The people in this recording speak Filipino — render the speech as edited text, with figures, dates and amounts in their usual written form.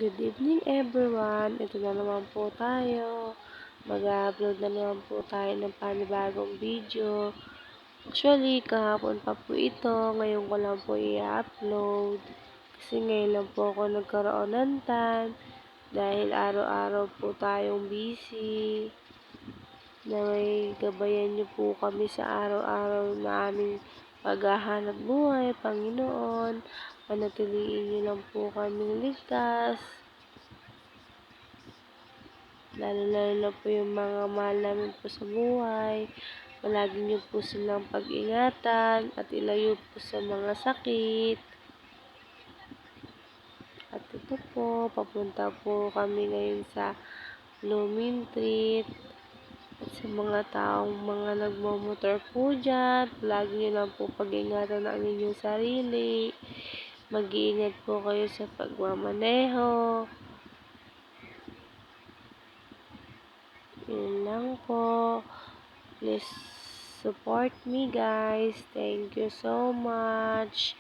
Good evening everyone! Ito na naman po tayo. Mag-upload na naman po tayo ng panibagong video. Actually, kahapon pa po ito. Ngayon ko lang po i-upload. Kasi ngayon lang po ako nagkaroon ng time. Dahil araw-araw po tayong busy. Na may gabayan niyo po kami sa araw-araw na aming paghahanap buhay, Panginoon. Panatiliin niyo lang po kaming ligtas. Lalo-lalo na po yung mga mahal namin po sa buhay. Palagi niyo po silang pag-ingatan at ilayo po sa mga sakit. At ito po, papunta po kami ngayon sa Blooming Treat. At sa mga taong mga nagmamotor po dyan, palagi niyo lang po pag-ingatan ang inyong sarili. Mag-iingat po kayo sa pagmamaneho. Yun lang po. Please support me guys. Thank you so much.